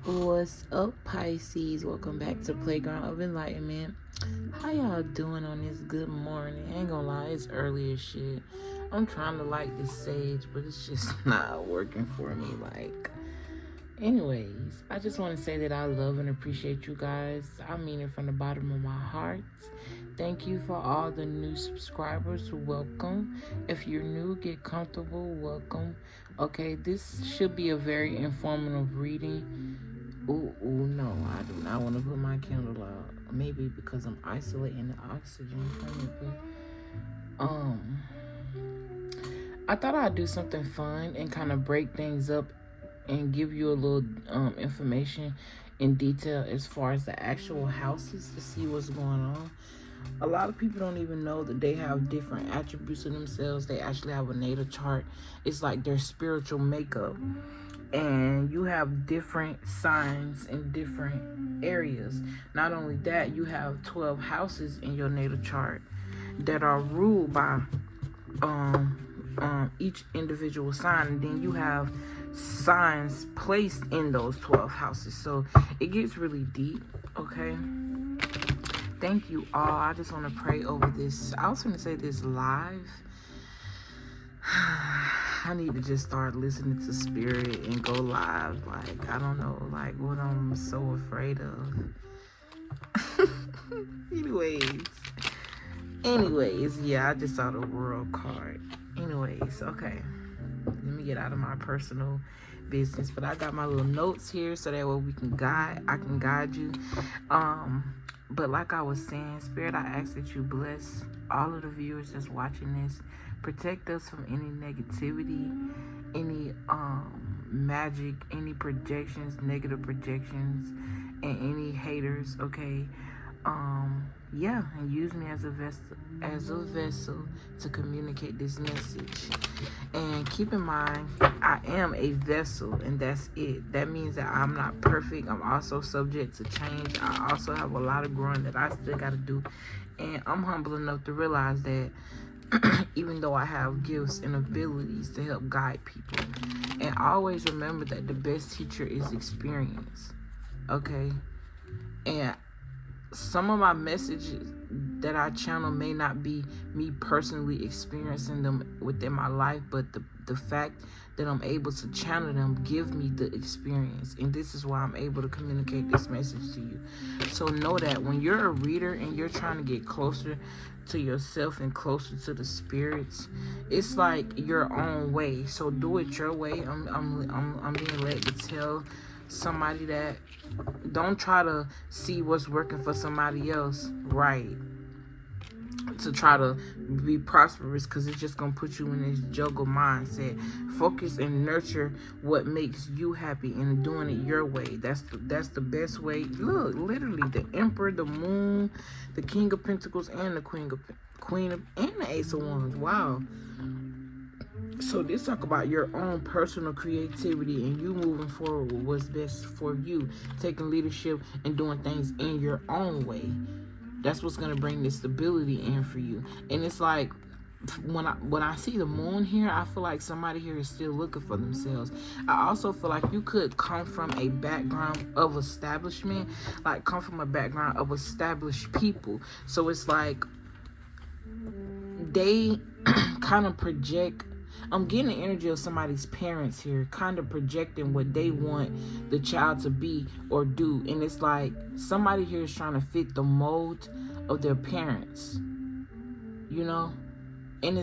What's up, Pisces? Welcome back to Playground of Enlightenment. How y'all doing on this good morning? I ain't gonna lie, it's early as shit. I'm trying to light this sage, but it's just not working for me. Anyways, I just want to say that I love and appreciate you guys. I mean it from the bottom of my heart. Thank you for all the new subscribers. Welcome. If you're new, get comfortable. Welcome. Okay, this should be a very informative reading. Ooh, no, I do not want to put my candle out. Maybe because I'm isolating the oxygen from it, but I thought I'd do something fun and kind of break things up and give you a little information in detail as far as the actual houses to see what's going on. A lot of people don't even know that they have different attributes of themselves. They actually have a natal chart. It's like their spiritual makeup. And you have different signs in different areas. Not only that, you have 12 houses in your natal chart that are ruled by each individual sign, and then you have signs placed in those 12 houses. So it gets really deep. Okay, thank you all. I just want to pray over this. I was going to say this live. I need to just start listening to spirit and go live. Like, I don't know, like what I'm so afraid of. Anyways, yeah, I just saw the world card. Anyways, okay. Let me get out of my personal business. But I got my little notes here so that way I can guide you. But like I was saying, Spirit, I ask that you bless all of the viewers that's watching this. Protect us from any negativity, any magic, any projections, negative projections, and any haters, okay? Yeah, and use me as a vessel to communicate this message. And keep in mind, I am a vessel, and that's it. That means that I'm not perfect. I'm also subject to change. I also have a lot of growing that I still got to do. And I'm humble enough to realize that even though I have gifts and abilities to help guide people. And always remember that the best teacher is experience. Okay? And some of my messages that I channel may not be me personally experiencing them within my life, but the fact that I'm able to channel them give me the experience, and this is why I'm able to communicate this message to you. So know that when you're a reader and you're trying to get closer to yourself and closer to the spirits, it's like your own way. So do it your way. I'm being led to tell somebody that don't try to see what's working for somebody else, right, to try to be prosperous, because it's just gonna put you in this juggle mindset. Focus and nurture what makes you happy and doing it your way. That's the best way. Look, literally, the Emperor, the Moon, the King of Pentacles, and the Queen of and the Ace of Wands. Wow. So this talk about your own personal creativity and you moving forward with what's best for you, taking leadership and doing things in your own way. That's what's gonna bring this stability in for you. And it's like when I see the moon here, I feel like somebody here is still looking for themselves. I also feel like you could come from a background of establishment, like come from a background of established people. So it's like they kind of project. I'm getting the energy of somebody's parents here, kind of projecting what they want the child to be or do. And it's like somebody here is trying to fit the mold of their parents, you know? And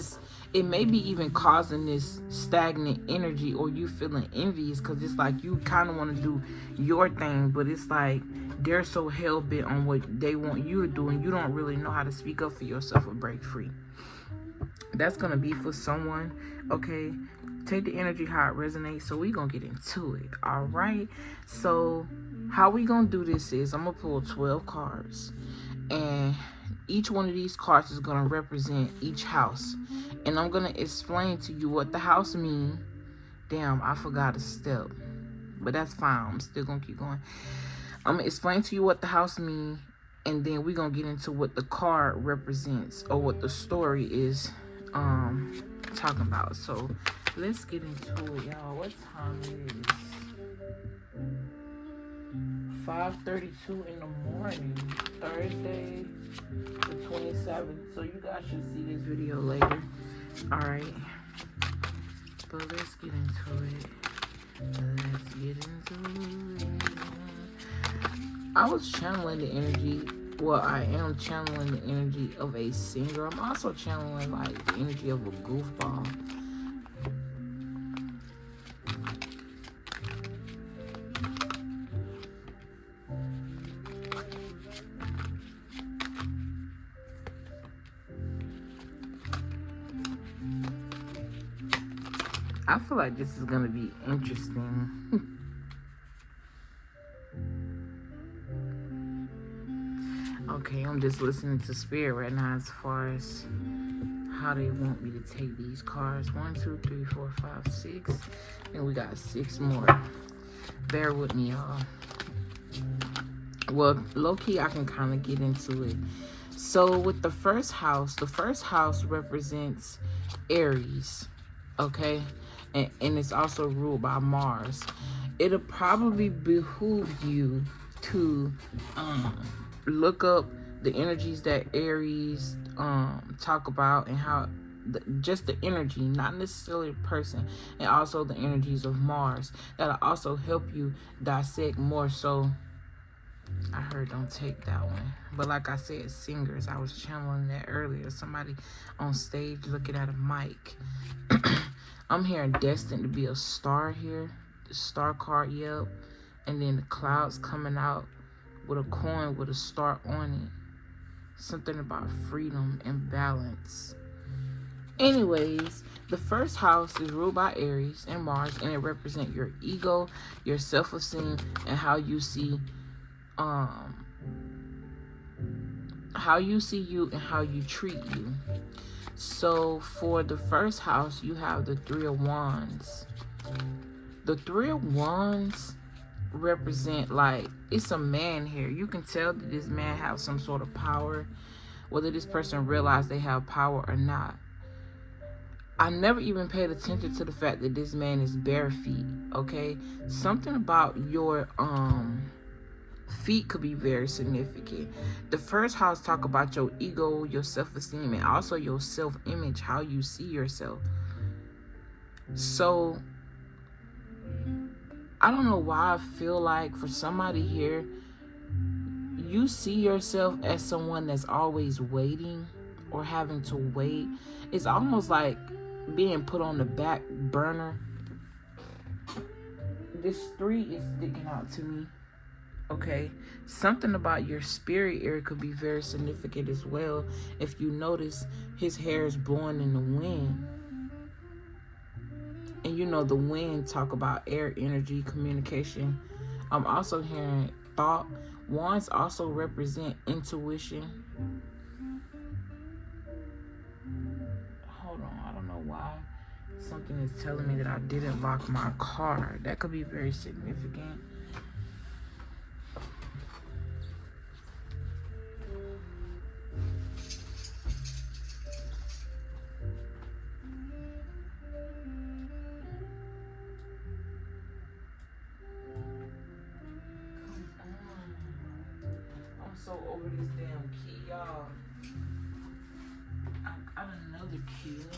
it may be even causing this stagnant energy, or you feeling envious, because it's like you kind of want to do your thing, but it's like they're so hell-bent on what they want you to do, and you don't really know how to speak up for yourself or break free. That's gonna be for someone, okay? Take the energy how it resonates. So we gonna get into it, all right? So how we gonna do this is I'm gonna pull 12 cards, and each one of these cards is gonna represent each house, and I'm gonna explain to you what the house mean. Damn, I forgot a step, but that's fine. I'm still gonna keep going. I'm gonna explain to you what the house mean, and then we're gonna get into what the card represents, or what the story is talking about. So let's get into it, y'all. What time it is? 5:32 in the morning, Thursday the 27th. So you guys should see this video later. Alright. But let's get into it. I was channeling the energy. Well, I am channeling the energy of a singer. I'm also channeling like the energy of a goofball. I feel like this is gonna be interesting. Okay, I'm just listening to Spirit right now as far as how they want me to take these cards. 1, 2, 3, 4, 5, 6. And we got 6 more. Bear with me, y'all. Well, low-key, I can kind of get into it. So with the first house represents Aries, okay? And it's also ruled by Mars. It'll probably behoove you to look up the energies that Aries talk about, and how just the energy, not necessarily the person, and also the energies of Mars. That'll also help you dissect more. So I heard don't take that one, but like I said, singers, I was channeling that earlier. Somebody on stage looking at a mic. I'm hearing destined to be a star here. The star card, yep. And then the clouds coming out with a coin with a star on it. Something about freedom and balance. Anyways, the first house is ruled by Aries and Mars, and it represents your ego, your self-esteem, and how you see you and how you treat you. So for the first house, you have the 3 of Wands. The 3 of Wands represent, like, it's a man here. You can tell that this man has some sort of power, whether this person realizes they have power or not. I never even paid attention to the fact that this man is bare feet, okay? Something about your feet could be very significant. The first house talk about your ego, your self-esteem, and also your self-image, how you see yourself. So I don't know why I feel like for somebody here, you see yourself as someone that's always waiting or having to wait. It's almost like being put on the back burner. This 3 is sticking out to me. Okay, something about your spirit area could be very significant as well. If you notice, his hair is blowing in the wind. And you know the wind talk about air energy, communication. I'm also hearing thought. Wands also represent intuition. Hold on, I don't know why something is telling me that I didn't lock my car. That could be very significant. So over this damn key, y'all. I got another key. Let's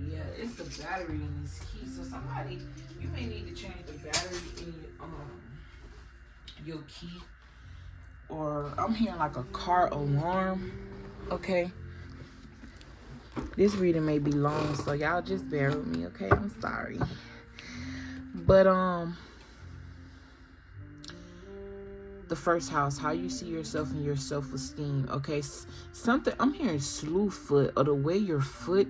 see. Yeah, it's the battery in this key. So somebody, you may need to change the battery in your key. Or I'm hearing like a car alarm. Okay. This reading may be long, so y'all just bear with me, okay? I'm sorry. But the first house, how you see yourself and your self-esteem, okay? Something, I'm hearing slew foot, or the way your foot,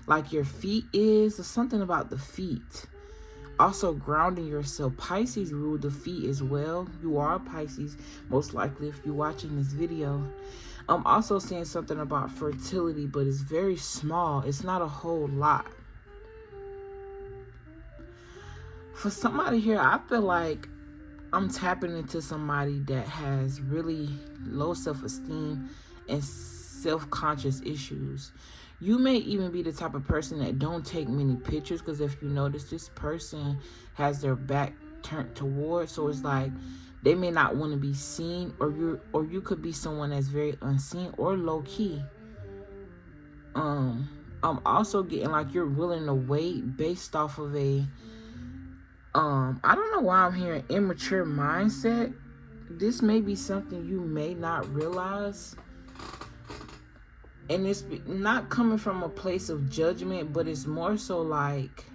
like your feet is, or something about the feet. Also grounding yourself. Pisces rule the feet as well. You are a Pisces, most likely, if you're watching this video. I'm also saying something about fertility, but it's very small. It's not a whole lot. For somebody here, I feel like I'm tapping into somebody that has really low self-esteem and self-conscious issues. You may even be the type of person that don't take many pictures, because if you notice, this person has their back turned towards. So it's like they may not want to be seen, or you could be someone that's very unseen or low key. I'm also getting like you're willing to wait based off of a I don't know why I'm hearing immature mindset. This may be something you may not realize, and it's not coming from a place of judgment, but it's more so like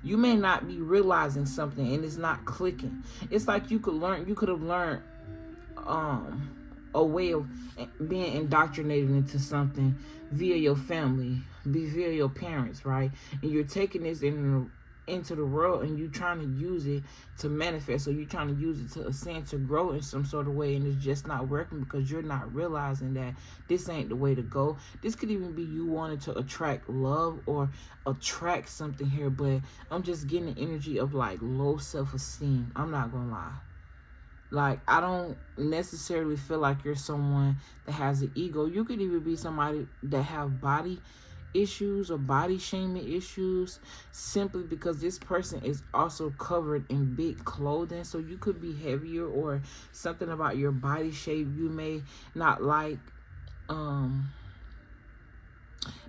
you may not be realizing something and it's not clicking. It's like you could have learned a way of being indoctrinated into something via your family, via your parents, right? And you're taking this into the world, and you're trying to use it to manifest, or you're trying to use it to ascend, to grow in some sort of way, and it's just not working because you're not realizing that this ain't the way to go. This could even be you wanting to attract love or attract something here, but I'm just getting the energy of like low self-esteem. I'm not gonna lie. Like, I don't necessarily feel like you're someone that has an ego. You could even be somebody that have body issues or body shaming issues, simply because this person is also covered in big clothing. So you could be heavier, or something about your body shape you may not like.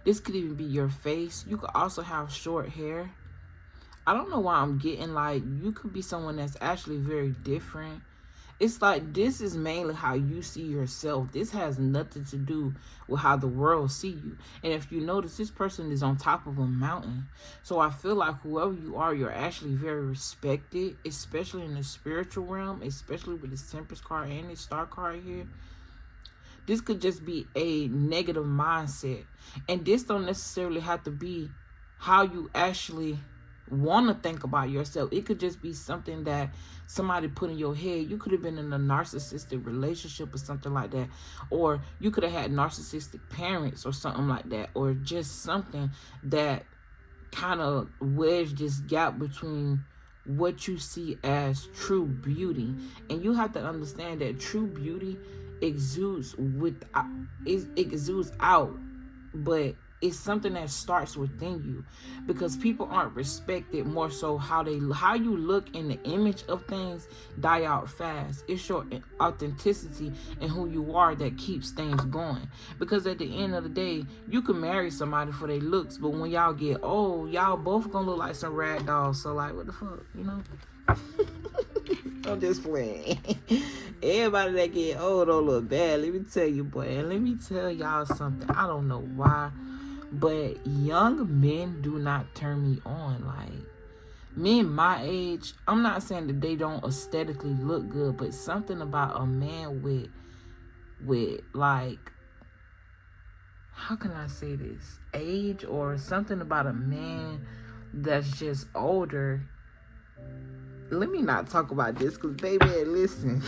This could even be your face. You could also have short hair. I don't know why I'm getting like you could be someone that's actually very different. It's like this is mainly how you see yourself. This has nothing to do with how the world see you. And if you notice, this person is on top of a mountain. So I feel like whoever you are, you're actually very respected, especially in the spiritual realm, especially with this Temperance card and this Star card here. This could just be a negative mindset. And this don't necessarily have to be how you actually want to think about yourself. It could just be something that somebody put in your head. You could have been in a narcissistic relationship or something like that, or you could have had narcissistic parents or something like that, or just something that kind of wedged this gap between what you see as true beauty. And you have to understand that true beauty exudes out, but it's something that starts within you, because people aren't respected, more so how you look in the image of things die out fast. It's your authenticity and who you are that keeps things going, because at the end of the day, you can marry somebody for their looks, but when y'all get old, y'all both gonna look like some rag dolls. So like, what the fuck, you know? I'm just playing. Everybody that get old don't look bad. Let me tell you, boy. And let me tell y'all something. I don't know why, but young men do not turn me on. Like, men my age, I'm not saying that they don't aesthetically look good, but something about a man with like, how can I say this? Age, or something about a man that's just older. Let me not talk about this, because baby, listen.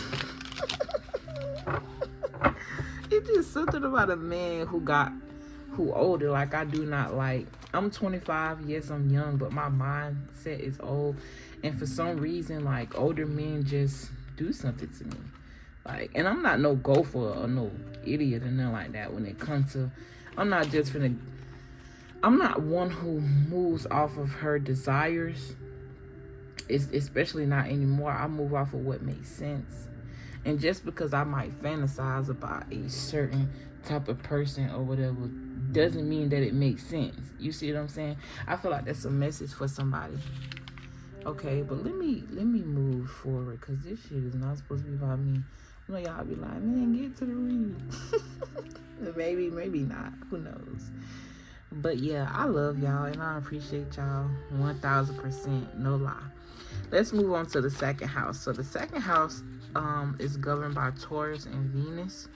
It's just something about a man who older, like I do not like. I'm 25, yes, I'm young, but my mindset is old. And for some reason, like, older men just do something to me. Like, and I'm not no gopher or no idiot or nothing like that when it comes to, I'm not one who moves off of her desires. It's especially not anymore. I move off of what makes sense. And just because I might fantasize about a certain type of person or whatever doesn't mean that it makes sense. You see what I'm saying? I feel like that's a message for somebody. Okay, but let me move forward, because this shit is not supposed to be about me. I know y'all be like, man, get to the read. maybe not. Who knows? But yeah, I love y'all and I appreciate y'all 1000%. No lie. Let's move on to the second house. So the second house is governed by Taurus and Venus.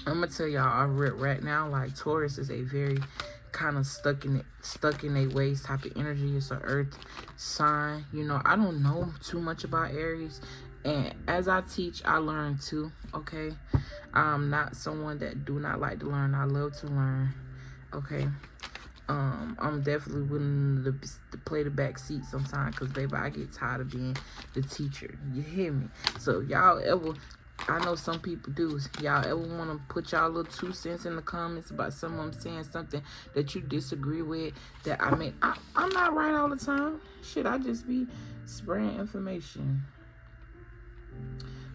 I'm gonna tell y'all right now, like, Taurus is a very kind of stuck in their ways type of energy. It's an earth sign. You know, I don't know too much about Aries, and as I teach, I learn too. Okay, I'm not someone that do not like to learn. I love to learn. Okay, I'm definitely willing to play the back seat sometimes, because baby, I get tired of being the teacher. You hear me? So y'all ever I know some people do. Y'all ever want to put y'all little 2 cents in the comments about someone saying something that you disagree with? That I mean, I'm not right all the time. Shit, I just be spreading information.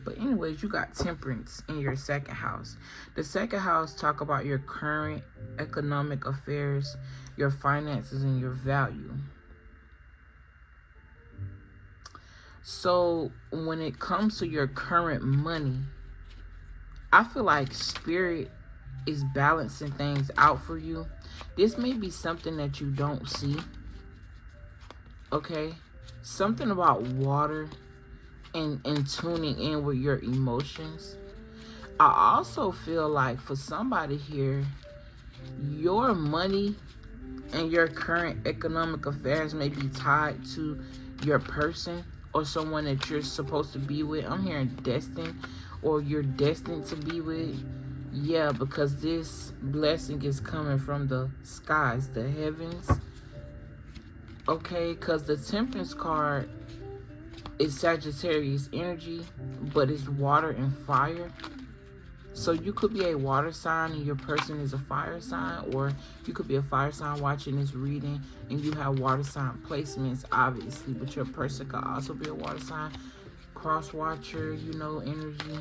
But anyways, you got temperance in your second house. The second house talk about your current economic affairs, your finances, and your value. So when it comes to your current money, I feel like spirit is balancing things out for you. This may be something that you don't see. Okay? Something about water and tuning in with your emotions. I also feel like for somebody here, your money and your current economic affairs may be tied to your person or someone that you're supposed to be with. I'm hearing destined, or you're destined to be with. Yeah, because this blessing is coming from the skies, the heavens. Okay, because the temperance card is Sagittarius energy, but it's water and fire. So you could be a water sign and your person is a fire sign, or you could be a fire sign watching this reading and you have water sign placements, obviously, but your person could also be a water sign. Cross watcher, you know, energy.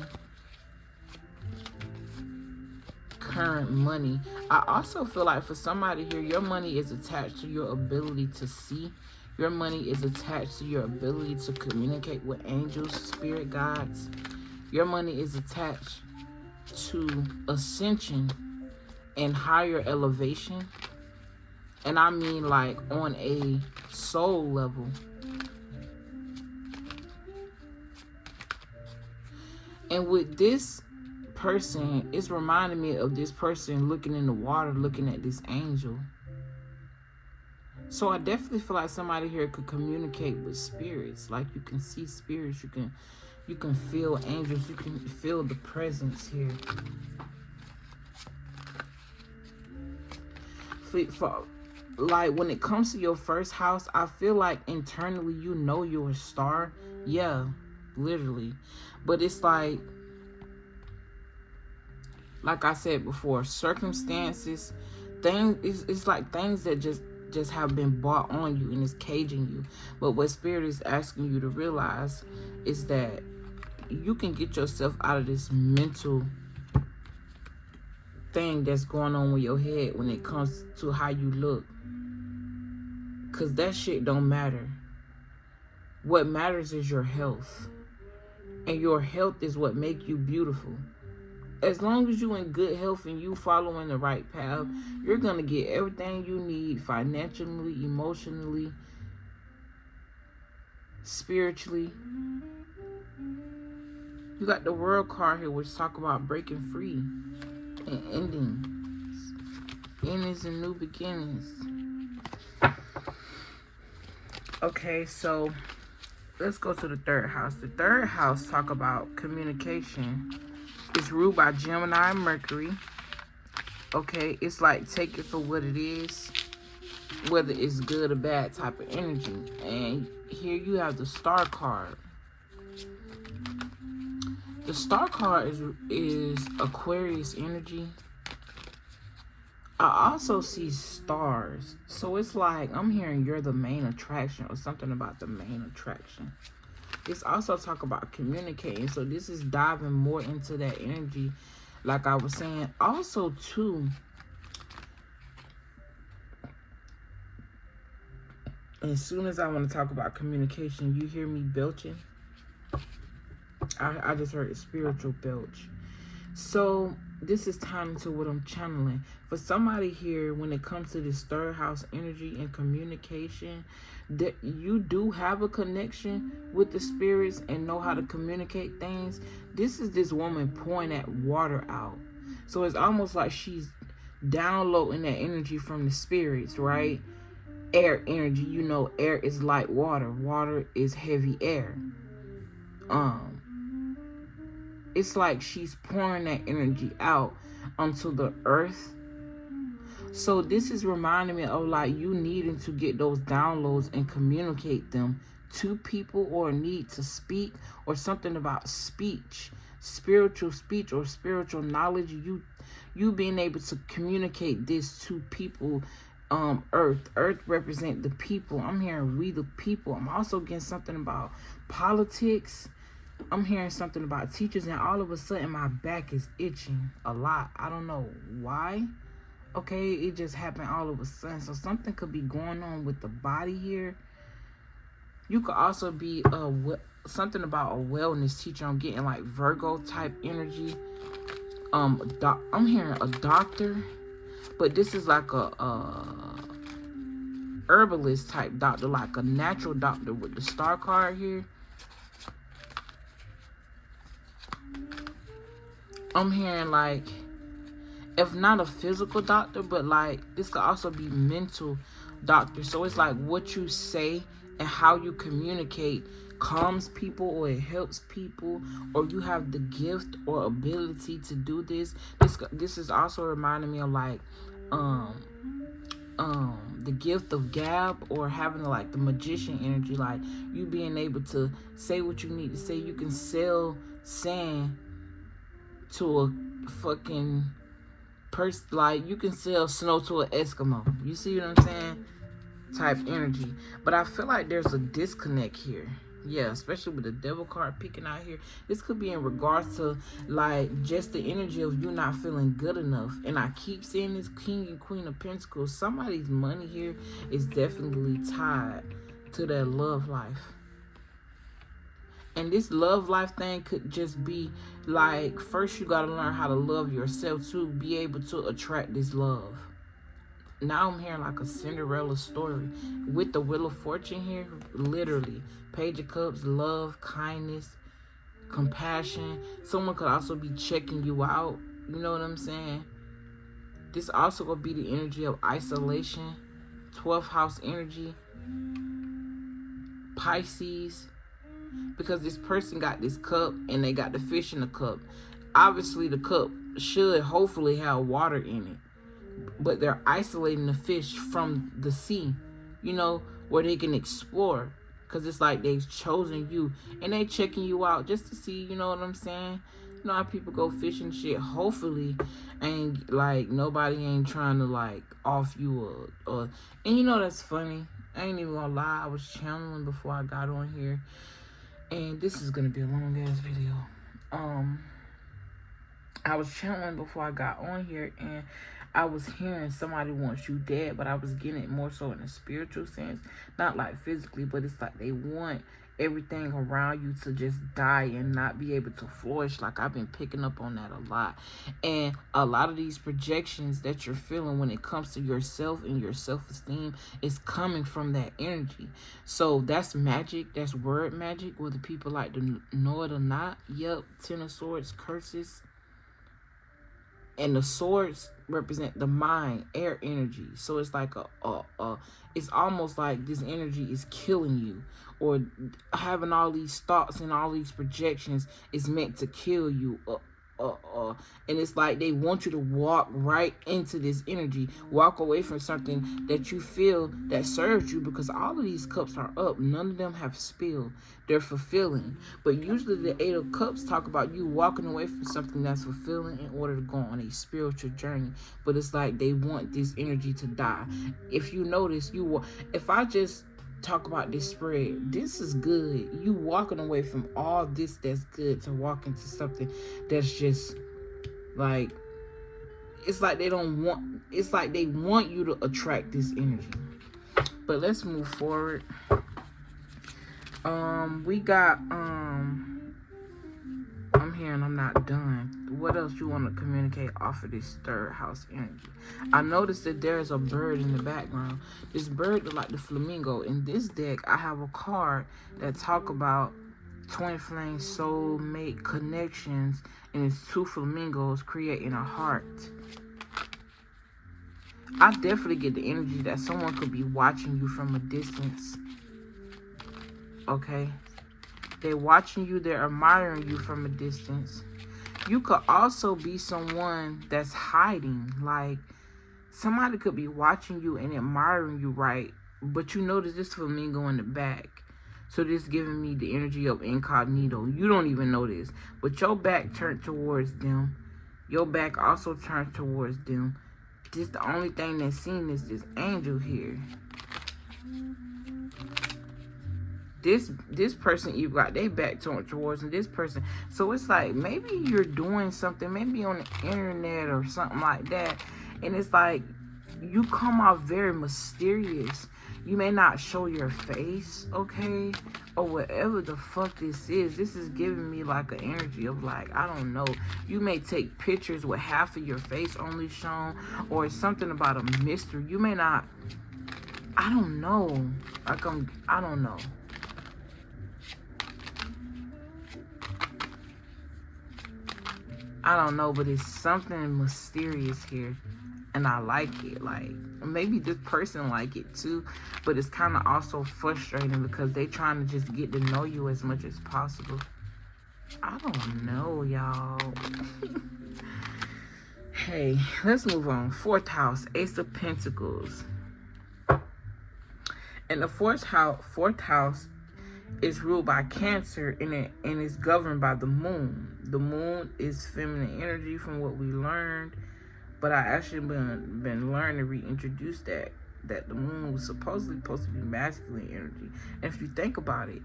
Current money. I also feel like for somebody here, your money is attached to your ability to see. Your money is attached to your ability to communicate with angels, spirit guides. Your money is attached to ascension and higher elevation. And I mean like on a soul level. And with this person, it's reminding me of this person looking in the water, looking at this angel. So I definitely feel like somebody here could communicate with spirits. Like you can see spirits, you can feel angels, you can feel the presence here. For like when it comes to your first house, I feel like internally you know you're a star. Yeah, literally. But it's like I said before, circumstances, things, it's like things that just have been brought on you and is caging you. But what spirit is asking you to realize is that you can get yourself out of this mental thing that's going on with your head when it comes to how you look, because that shit don't matter. What matters is your health, and your health is what make you beautiful. As long as you in good health and you following the right path, you're going to get everything you need financially, emotionally, spiritually. You got the World card here, which talk about breaking free and endings. Endings and new beginnings. Okay, so let's go to the third house. The third house talk about communication. It's ruled by Gemini and Mercury. Okay, it's like take it for what it is, whether it's good or bad type of energy. And here you have the Star card. The Star card is Aquarius energy. I also see stars. So it's like I'm hearing you're the main attraction, or something about the main attraction. This also talk about communicating. So this is diving more into that energy. Like I was saying. Also, too, as soon as I want to talk about communication, you hear me belching. I just heard a spiritual belch. So this is tying into what I'm channeling. For somebody here, when it comes to this third house energy and communication, that you do have a connection with the spirits and know how to communicate things. This is this woman pouring that water out. So it's almost like she's downloading that energy from the spirits, right? Air energy, you know, air is light water. Water is heavy air. It's like she's pouring that energy out onto the earth. So this is reminding me of like you needing to get those downloads and communicate them to people, or need to speak, or something about speech, spiritual speech or spiritual knowledge. You being able to communicate this to people. Earth represent the people. I'm hearing we the people. I'm also getting something about politics. I'm hearing something about teachers, and all of a sudden my back is itching a lot. I don't know why. Okay, it just happened all of a sudden. So something could be going on with the body here. You could also be something about a wellness teacher. I'm getting like Virgo type energy. I'm hearing a doctor, but this is like a herbalist type doctor, like a natural doctor with the star card here. I'm hearing like, if not a physical doctor, but like this could also be mental doctor. So it's like what you say and how you communicate calms people, or it helps people, or you have the gift or ability to do this. This is also reminding me of like the gift of gab, or having like the magician energy, like you being able to say what you need to say. You can sell sand to a fucking person, like you can sell snow to an Eskimo. You see what I'm saying? Type energy. But I feel like there's a disconnect here. Yeah, especially with the devil card peeking out here. This could be in regards to like just the energy of you not feeling good enough. And I keep seeing this King and Queen of Pentacles. Somebody's money here is definitely tied to their love life. And this love life thing could just be like, first you got to learn how to love yourself to be able to attract this love. Now I'm hearing like a Cinderella story with the Wheel of Fortune here. Literally, Page of Cups, love, kindness, compassion. Someone could also be checking you out. You know what I'm saying? This also could be the energy of isolation. 12th house energy. Pisces. Because this person got this cup and they got the fish in the cup. Obviously the cup should hopefully have water in it, but they're isolating the fish from the sea, you know, where they can explore, because it's like they've chosen you and they checking you out just to see, you know what I'm saying? You know how people go fishing shit, hopefully ain't like nobody ain't trying to like off you or and you know that's funny. I ain't even gonna lie, I was channeling before I got on here. And this is going to be a long-ass video. I was channeling before I got on here, and I was hearing somebody wants you dead, but I was getting it more so in a spiritual sense. Not like physically, but it's like they want everything around you to just die and not be able to flourish. Like I've been picking up on that a lot. And a lot of these projections that you're feeling when it comes to yourself and your self-esteem is coming from that energy. So that's magic. That's word magic, whether people like to know it or not. Yep, 10 of Swords, curses. And the swords represent the mind, air energy. So it's like it's almost like this energy is killing you, or having all these thoughts and all these projections is meant to kill you. And it's like they want you to walk right into this energy, walk away from something that you feel that serves you, because all of these cups are up. None of them have spilled. They're fulfilling. But usually the 8 of Cups talk about you walking away from something that's fulfilling in order to go on a spiritual journey. But it's like they want this energy to die. If you notice, if I just talk about this spread, this is good. You walking away from all this that's good to walk into something that's just like, it's like they don't want, it's like they want you to attract this energy. But let's move forward. We got I'm hearing I'm not done. What else you want to communicate off of this 3rd house energy? I noticed that there's a bird in the background. This bird look like the flamingo. In this deck, I have a card that talk about twin flame soulmate connections, and it's 2 flamingos creating a heart. I definitely get the energy that someone could be watching you from a distance. Okay? They're watching you, they're admiring you from a distance. You could also be someone that's hiding. Like, somebody could be watching you and admiring you, right? But you notice this flamingo in the back. So this giving me the energy of incognito. You don't even know this. But your back turned towards them. Your back also turned towards them. Just the only thing that's seen is this angel here. This person, you got their back turned towards, and this person. So it's like, maybe you're doing something, maybe on the internet or something like that. And it's like, you come out very mysterious. You may not show your face, okay? Or whatever the fuck this is. This is giving me like an energy of like, I don't know. You may take pictures with half of your face only shown. Or it's something about a mystery. You may not, I don't know. Like I don't know. I don't know, but it's something mysterious here. And I like it. Like, maybe this person like it too. But it's kind of also frustrating because they trying to just get to know you as much as possible. I don't know, y'all. Hey, let's move on. 4th house, Ace of Pentacles. And the fourth house is ruled by Cancer, and it's governed by the moon. The moon is feminine energy from what we learned. But I actually been learning to reintroduce that the moon was supposed to be masculine energy. And if you think about it,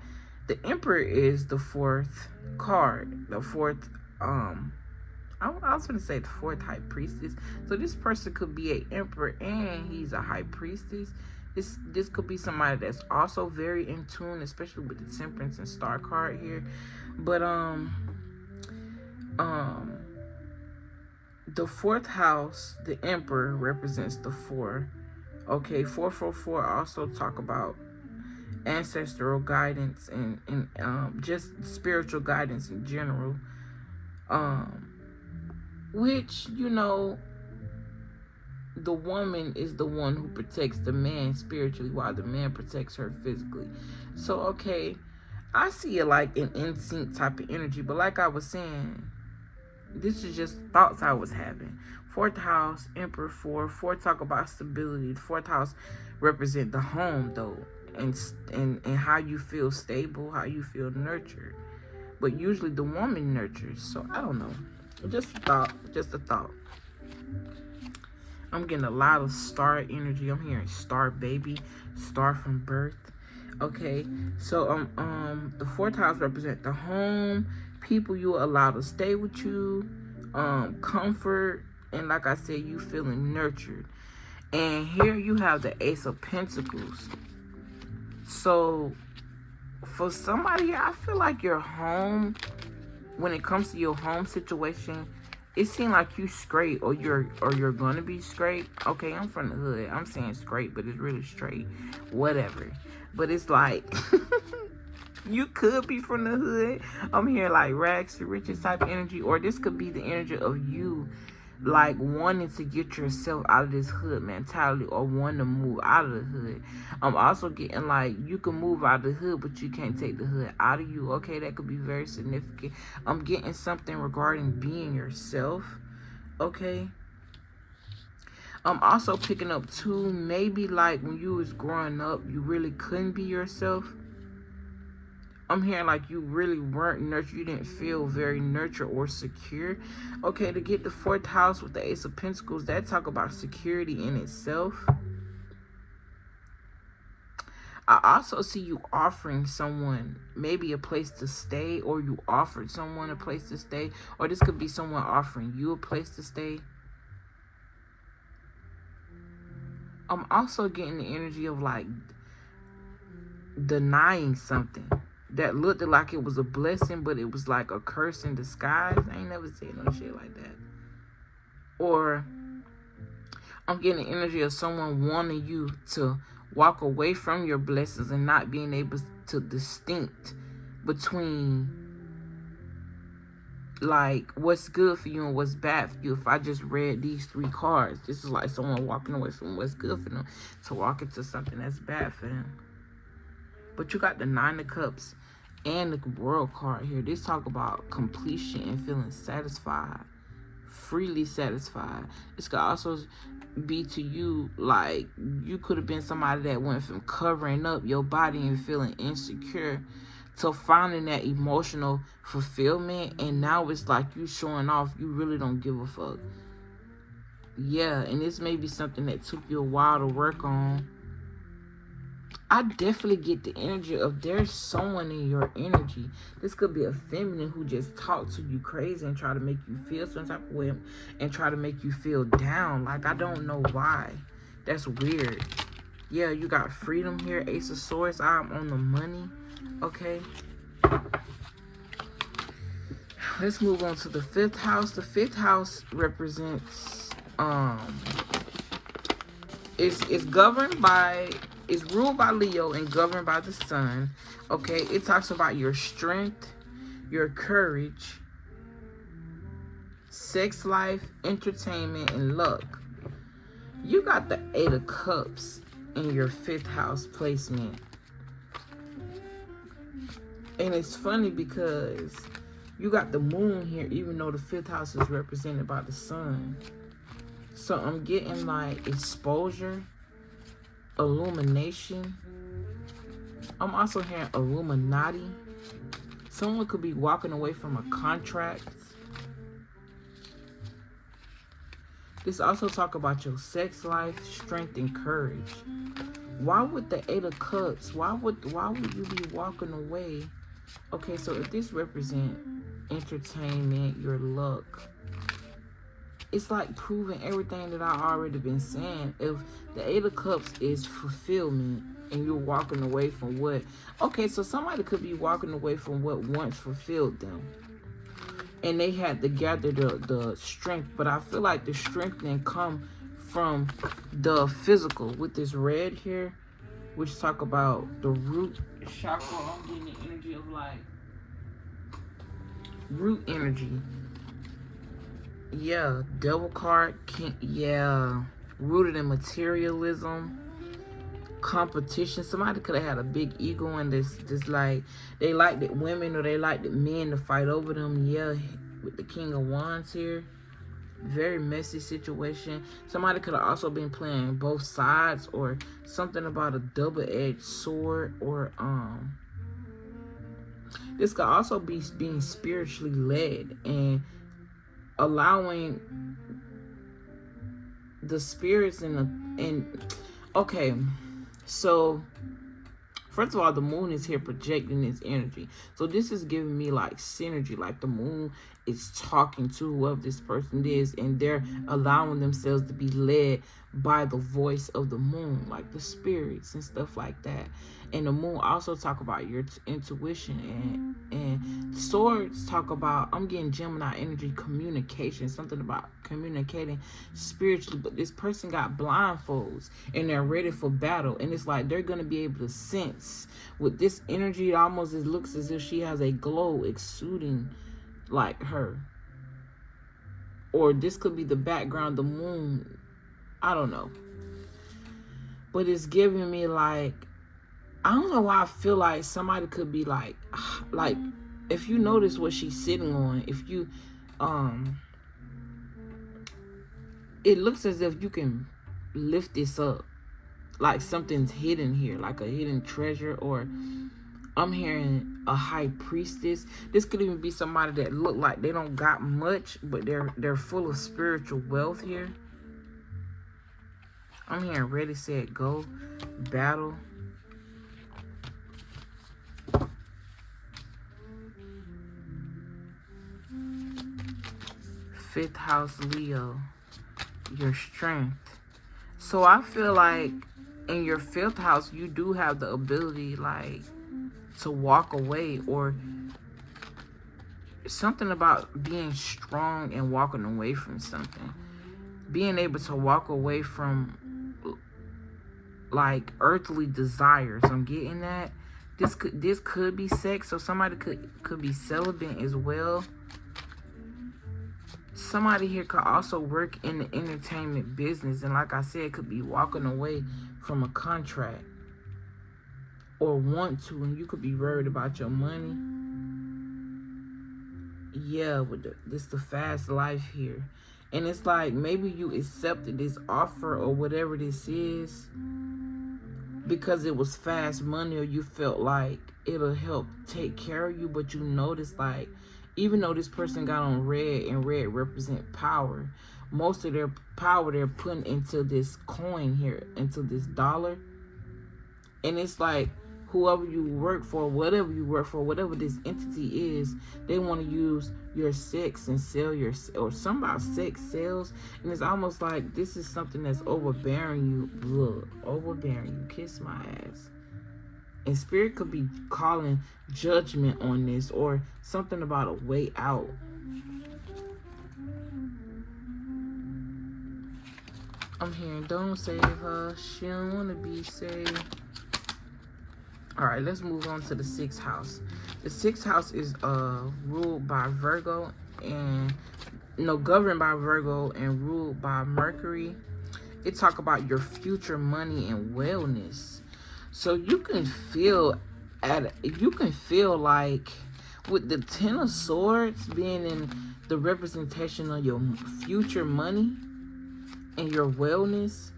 the Emperor is the 4th card. The 4th, I was going to say the 4th High Priestess. So this person could be an Emperor and he's a High Priestess. This could be somebody that's also very in tune, especially with the Temperance and Star card here. But the 4th house, the Emperor, represents the 4. Okay, 444 also talk about ancestral guidance and just spiritual guidance in general. Which, you know, the woman is the one who protects the man spiritually while the man protects her physically. So, okay, I see it like an in-sync type of energy. But like I was saying, this is just thoughts I was having. 4th house, Emperor 4. 4 talk about stability. The 4th house represent the home, though. And how you feel stable, how you feel nurtured. But usually the woman nurtures. So, I don't know. Just a thought. I'm getting a lot of star energy. I'm hearing star baby, star from birth. Okay, so the 4th house represent the home, people you allow to stay with you, comfort, and like I said, you feeling nurtured. And here you have the Ace of Pentacles. So for somebody, I feel like your home, when it comes to your home situation, it seems like you straight or you're gonna be straight. Okay, I'm from the hood. I'm saying straight, but it's really straight. Whatever. But it's like you could be from the hood. I'm here like rags to riches type energy, or this could be the energy of you like wanting to get yourself out of this hood mentality or wanting to move out of the hood. I'm also getting like you can move out of the hood, but you can't take the hood out of you. Okay, that could be very significant. I'm getting something regarding being yourself. Okay. I'm also picking up too, maybe like when you was growing up, you really couldn't be yourself. I'm hearing like you really weren't nurtured. You didn't feel very nurtured or secure. Okay, to get the 4th house with the Ace of Pentacles, that talk about security in itself. I also see you offering someone maybe a place to stay, or you offered someone a place to stay, or this could be someone offering you a place to stay. I'm also getting the energy of like denying something that looked like it was a blessing, but it was like a curse in disguise. I ain't never seen no shit like that. Or I'm getting the energy of someone wanting you to walk away from your blessings and not being able to distinct between like what's good for you and what's bad for you. If I just read these 3 cards, this is like someone walking away from what's good for them to walk into something that's bad for them. But you got the 9 of Cups and the World card here. This talk about completion and feeling satisfied, freely satisfied. This could also be to you like you could have been somebody that went from covering up your body and feeling insecure to finding that emotional fulfillment, and now it's like you showing off you really don't give a fuck. Yeah, and this may be something that took you a while to work on. I definitely get the energy of there's someone in your energy. This could be a feminine who just talk to you crazy and try to make you feel some type of way and try to make you feel down. Like, I don't know why. That's weird. Yeah, you got freedom here. Ace of Swords. I'm on the money. Okay. Let's move on to the 5th house. The 5th house represents it's governed by, it's ruled by Leo and governed by the sun. Okay, it talks about your strength, your courage, sex life, entertainment, and luck. You got the 8 of Cups in your 5th house placement. And it's funny because you got the moon here, even though the 5th house is represented by the sun. So I'm getting like exposure, illumination. I'm also hearing Illuminati. Someone could be walking away from a contract. This also talk about your sex life, strength, and courage. Why would the 8 of Cups, why would you be walking away? Okay, so if this represent entertainment, your luck, it's like proving everything that I already been saying. If the 8 of Cups is fulfillment and you're walking away from what, okay, so somebody could be walking away from what once fulfilled them. And they had to gather the strength. But I feel like the strength didn't come from the physical with this red here, which talk about the root chakra. I'm getting the energy of like root energy. Yeah, devil card. Yeah, rooted in materialism, competition. Somebody could have had a big ego and this like they liked it women or they liked it men to fight over them. Yeah, with the King of Wands here, very messy situation. Somebody could have also been playing both sides, or something about a double-edged sword, or this could also be being spiritually led and allowing the spirits okay, so first of all, the moon is here projecting its energy. So this is giving me like synergy, like the moon is talking to whoever this person is, and they're allowing themselves to be led by the voice of the moon, like the spirits and stuff like that. And the moon also talk about your intuition, and swords talk about, I'm getting Gemini energy, communication, something about communicating spiritually. But this person got blindfolds and they're ready for battle, and it's like they're gonna be able to sense with this energy. It almost looks as if she has a glow exuding like her, or this could be the background, the moon, I don't know. But it's giving me like, I don't know why I feel like somebody could be like if you notice what she's sitting on, if you it looks as if you can lift this up, like something's hidden here, like a hidden treasure. Or I'm hearing a high priestess. This could even be somebody that look like they don't got much, but they're full of spiritual wealth here. I'm hearing ready, set, go, battle. Fifth house, Leo, your strength. So I feel like in your 5th house, you do have the ability like to walk away, or something about being strong and walking away from something. Being able to walk away from like earthly desires. I'm getting that. This could be sex, so somebody could be celibate as well. Somebody here could also work in the entertainment business, and like I said, could be walking away from a contract, or want to, and you could be worried about your money. yeah, with this the fast life here. And it's like maybe you accepted this offer or whatever this is because it was fast money, or you felt like it'll help take care of you. But you notice, like, even though this person got on red and red represent power, most of their power they're putting into this coin here, into this dollar. And it's like whoever you work for, whatever you work for, whatever this entity is, they want to use your sex and sell your, or something about sex sales. And it's almost like this is something that's overbearing you. Look, overbearing you. Kiss my ass. And spirit could be calling judgment on this, or something about a way out. I'm hearing, don't save her. She don't want to be saved. All right, let's move on to the 6th house. The 6th house is ruled by Virgo and governed by Virgo and ruled by Mercury. It talk about your future money and wellness. So you can feel like with the 10 of Swords being in the representation of your future money and your wellness.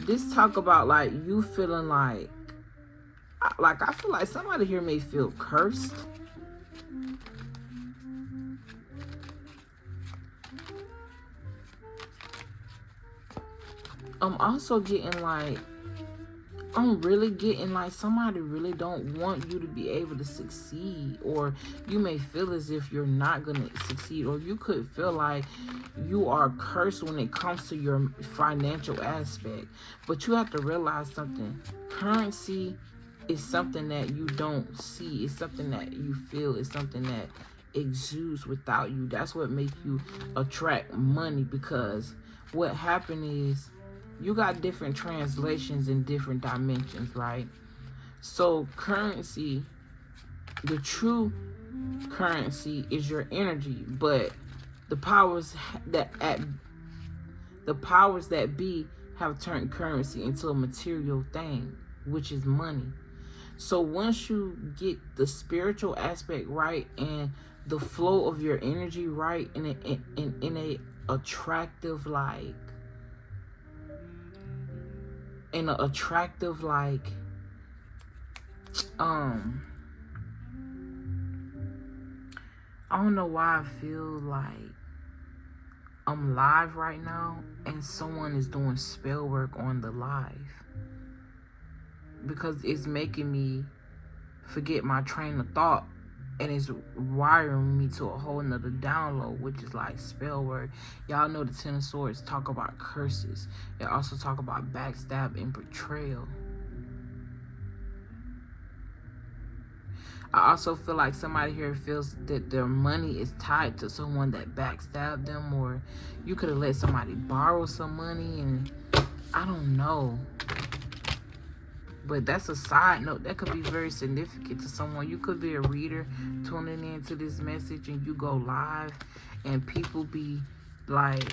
This talk about like you feeling like I feel like somebody here may feel cursed. I'm also getting like, I'm really getting like somebody really don't want you to be able to succeed, or you may feel as if you're not going to succeed, or you could feel like you are cursed when it comes to your financial aspect. But you have to realize something. Currency is something that you don't see. It's something that you feel. It's something that exudes without you. That's what makes you attract money, because what happened is you got different translations in different dimensions, right? So currency, the true currency is your energy, but the powers that be have turned currency into a material thing, which is money. So once you get the spiritual aspect right and the flow of your energy right in a attractive like I don't know why I feel like I'm live right now and someone is doing spell work on the live, because it's making me forget my train of thought, and it's wiring me to a whole nother download, which is like spell work. Y'all know the 10 of Swords talk about curses. They also talk about backstab and betrayal. I also feel like somebody here feels that their money is tied to someone that backstabbed them, or you could have let somebody borrow some money, and I don't know. But that's a side note. That could be very significant to someone. You could be a reader tuning into this message and you go live and people be like,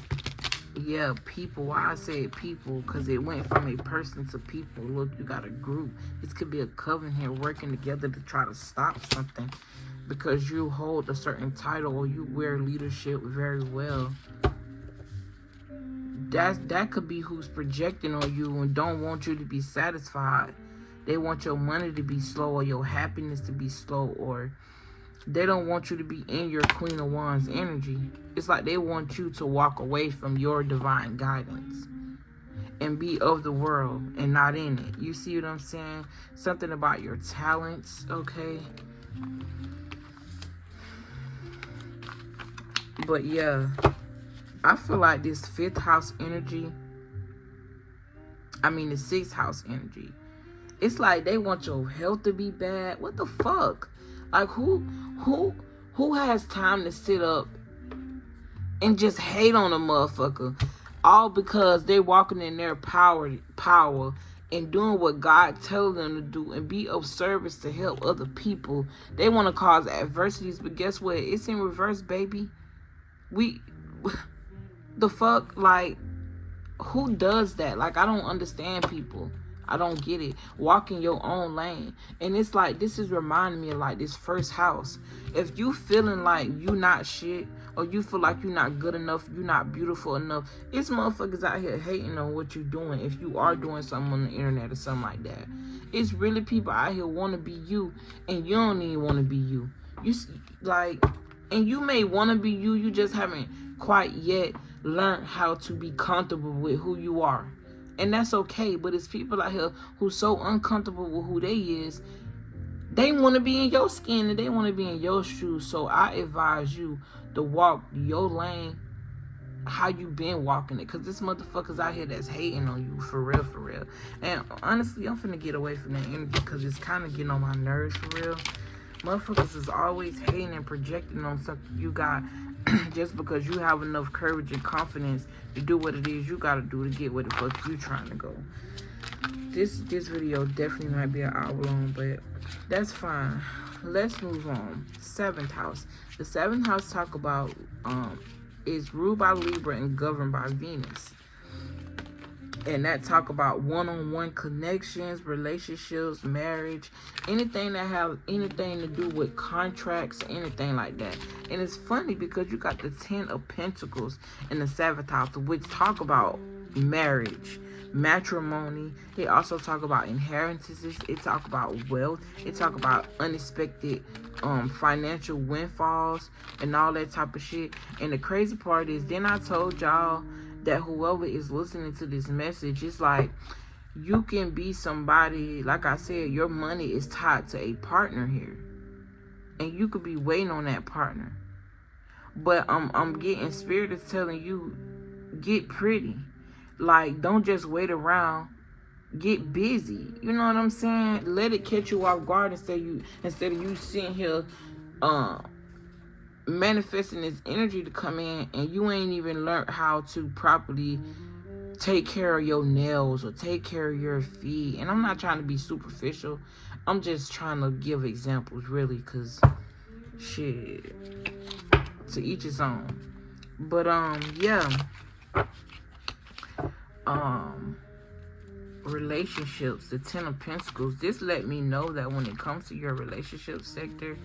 yeah, people. Why I say people? Because it went from a person to people. Look, you got a group. This could be a coven here working together to try to stop something because you hold a certain title or you wear leadership very well. That could be who's projecting on you and don't want you to be satisfied. They want your money to be slow, or your happiness to be slow, or they don't want you to be in your Queen of Wands energy. It's like they want you to walk away from your divine guidance and be of the world and not in it. You see what I'm saying? Something about your talents, okay? But yeah, I feel like this 5th house energy, the 6th house energy, it's like they want your health to be bad. What the fuck? Like who has time to sit up and just hate on a motherfucker all because they walking in their power and doing what God tells them to do and be of service to help other people. They want to cause adversities, but guess what? It's in reverse, baby. The fuck, like, who does that? Like, I don't understand people. I don't get it. Walk in your own lane. And it's like, this is reminding me of like this first house. If you feeling like you not shit, or you feel like you're not good enough, you're not beautiful enough, it's motherfuckers out here hating on what you're doing. If you are doing something on the internet or something like that, it's really people out here want to be you, and you don't even want to be you. You like, and you may want to be you, you just haven't quite yet learned how to be comfortable with who you are. And that's okay. But it's people out here who's so uncomfortable with who they is, they want to be in your skin and they want to be in your shoes. So I advise you to walk your lane how you been walking it, because this motherfuckers out here that's hating on you, for real, for real. And honestly, I'm finna get away from that energy because it's kind of getting on my nerves, for real. Motherfuckers is always hating and projecting on something you got just because you have enough courage and confidence to do what it is you gotta do to get where the fuck you trying to go. This video definitely might be an hour long, but that's fine. Let's move on. 7th house. The 7th house talk about is ruled by Libra and governed by Venus. And that talk about one-on-one connections, relationships, marriage, anything that have anything to do with contracts, anything like that. And it's funny because you got the 10 of Pentacles in the 7th house, which talk about marriage, matrimony. They also talk about inheritances. It talk about wealth. It talk about unexpected financial windfalls and all that type of shit. And the crazy part is, then I told y'all that whoever is listening to this message, it's like you can be somebody, like I said, your money is tied to a partner here, and you could be waiting on that partner. But I'm getting, spirit is telling you, get pretty. Like, don't just wait around, get busy. You know what I'm saying? Let it catch you off guard instead of you sitting here manifesting this energy to come in, and you ain't even learned how to properly take care of your nails or take care of your feet. And I'm not trying to be superficial, I'm just trying to give examples, really, because shit, to each his own. But yeah, relationships, the 10 of Pentacles, this let me know that when it comes to your relationship sector,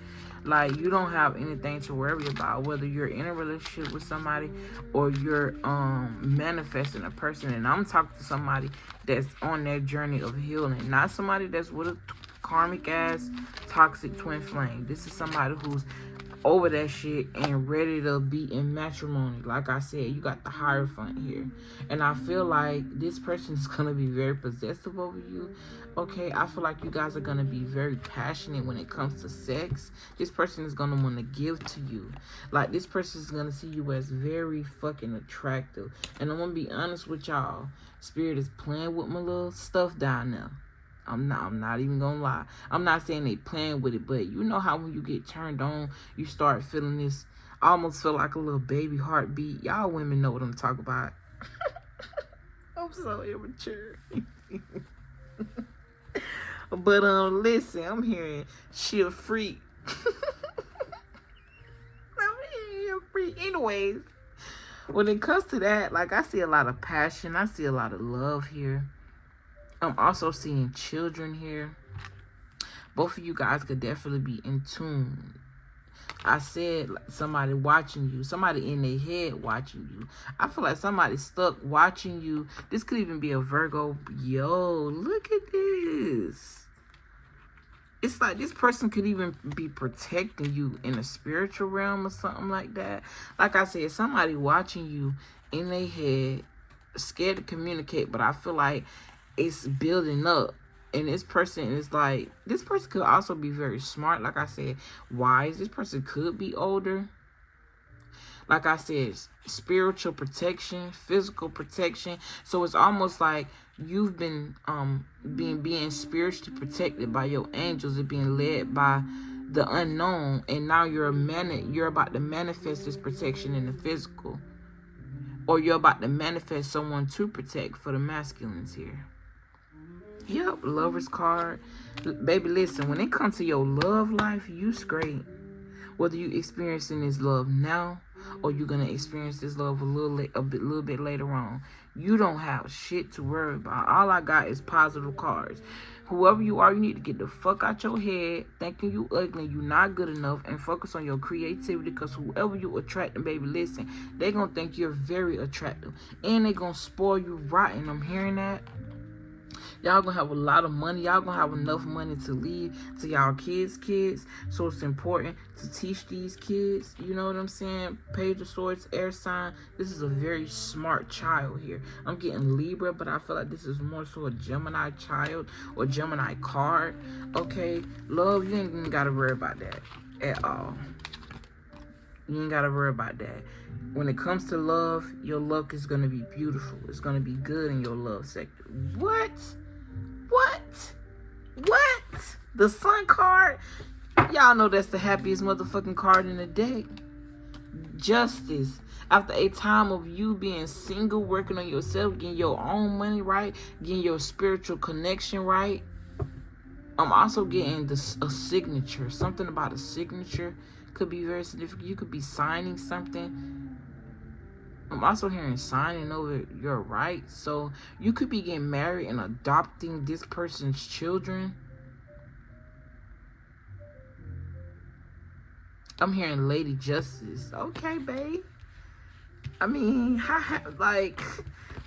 like, you don't have anything to worry about, whether you're in a relationship with somebody or you're manifesting a person. And I'm talking to somebody that's on their journey of healing, not somebody that's with a karmic ass toxic twin flame. This is somebody who's over that shit and ready to be in matrimony. Like I said, you got the Hierophant here, and I feel like this person is gonna be very possessive over you. Okay, I feel like you guys are gonna be very passionate when it comes to sex. This person is gonna want to give to you. Like, this person is gonna see you as very fucking attractive. And I'm gonna be honest with y'all, spirit is playing with my little stuff down there. I'm not even gonna lie. I'm not saying they playing with it, but you know how when you get turned on, you start feeling this, I almost feel like a little baby heartbeat. Y'all women know what I'm talking about. I'm so immature. But listen, I'm hearing she a freak. I'm hearing a freak. Anyways, when it comes to that, like, I see a lot of passion, I see a lot of love here. I'm also seeing children here. Both of you guys could definitely be in tune. I said, like, somebody watching you, somebody in their head watching you. I feel like somebody stuck watching you. This could even be a Virgo. Yo, look at this. It's like this person could even be protecting you in a spiritual realm or something like that. Like I said, somebody watching you in their head, scared to communicate, but I feel like it's building up. And this person is like, this person could also be very smart. Like I said, wise. This person could be older. Like I said, spiritual protection, physical protection. So it's almost like you've been being spiritually protected by your angels and being led by the unknown, and now you're about to manifest this protection in the physical, or you're about to manifest someone to protect for the masculines here. Yep, Lover's card. Baby, listen, when it comes to your love life, you straight. Whether you experiencing this love now or you're gonna experience this love a little bit later on. You don't have shit to worry about. All I got is positive cards. Whoever you are, you need to get the fuck out your head thinking you ugly, you not good enough, and focus on your creativity, because whoever you attracting, baby, listen, they gonna think you're very attractive, and they gonna spoil you rotten. I'm hearing that. Y'all gonna have a lot of money. Y'all gonna have enough money to leave to y'all kids. So it's important to teach these kids. You know what I'm saying? Page of Swords, air sign. This is a very smart child here. I'm getting Libra, but I feel like this is more so a Gemini child or Gemini card. Okay? Love, you ain't even gotta worry about that at all. You ain't gotta worry about that. When it comes to love, your luck is gonna be beautiful. It's gonna be good in your love sector. What? The Sun card? Y'all know that's the happiest motherfucking card in the deck. Justice. After a time of you being single, working on yourself, getting your own money right, getting your spiritual connection right. I'm also getting a signature. Something about a signature could be very significant. You could be signing something. I'm also hearing signing over your rights. So you could be getting married and adopting this person's children. I'm hearing Lady Justice. Okay, babe. I mean, like,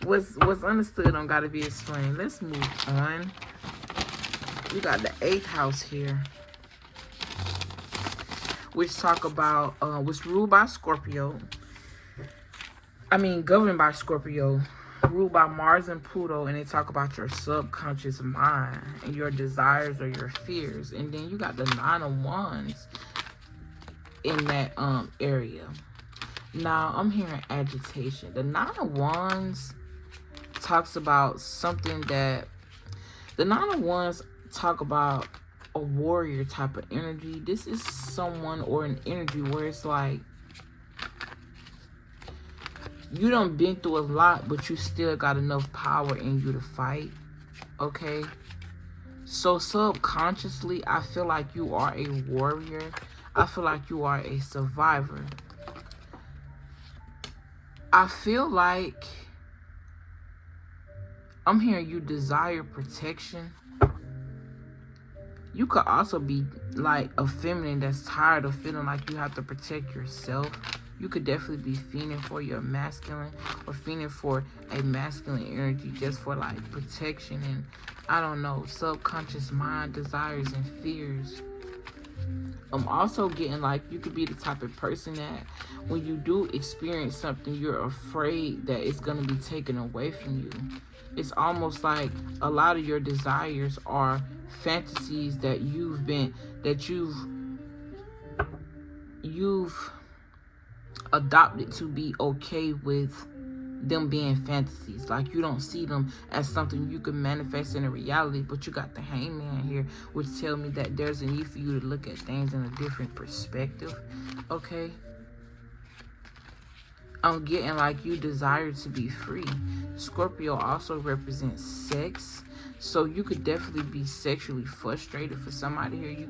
what's understood don't gotta be explained. Let's move on. We got the 8th house here, which talk about which ruled by Scorpio. I mean, governed by Scorpio, ruled by Mars and Pluto, and they talk about your subconscious mind and your desires or your fears. And then you got the 9 of Wands in that area. Now I'm hearing agitation. The 9 of Wands talks about something that the 9 of Wands talk about a warrior type of energy. This is someone or an energy where it's like you done been through a lot, but you still got enough power in you to fight. Okay? So subconsciously, I feel like you are a warrior. I feel like you are a survivor. I feel like I'm hearing you desire protection. You could also be like a feminine that's tired of feeling like you have to protect yourself. You could definitely be feeling for your masculine or feeling for a masculine energy just for like protection and, I don't know, subconscious mind desires and fears. I'm also getting like you could be the type of person that when you do experience something, you're afraid that it's going to be taken away from you. It's almost like a lot of your desires are fantasies that you've adopted to be okay with them being fantasies. Like you don't see them as something you can manifest in a reality, but you got the Hangman here, which tell me that there's a need for you to look at things in a different perspective. Okay? I'm getting like you desire to be free. Scorpio also represents sex, so you could definitely be sexually frustrated for somebody here. You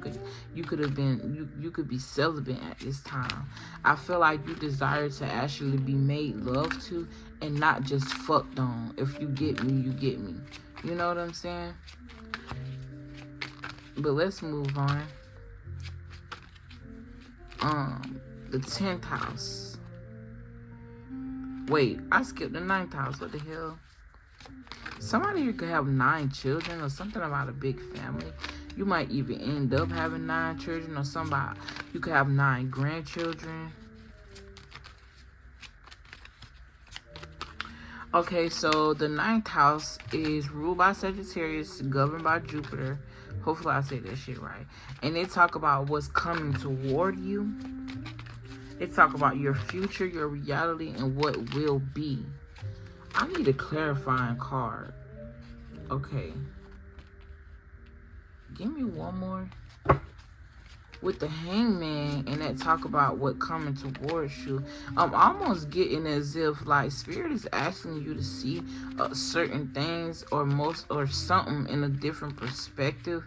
could be celibate at this time. I feel like you desire to actually be made love to and not just fucked on. If you get me, you get me. You know what I'm saying? But let's move on. The 10th house. Wait, I skipped the 9th house. What the hell? Somebody here could have 9 children or something about a big family. You might even end up having 9 children or somebody. You could have 9 grandchildren. Okay, so the 9th house is ruled by Sagittarius, governed by Jupiter. Hopefully I say that shit right. And they talk about what's coming toward you. They talk about your future, your reality, and what will be. I need a clarifying card. Okay. Give me one more. With the Hangman and that talk about what coming towards you, I'm almost getting as if like Spirit is asking you to see certain things or something in a different perspective.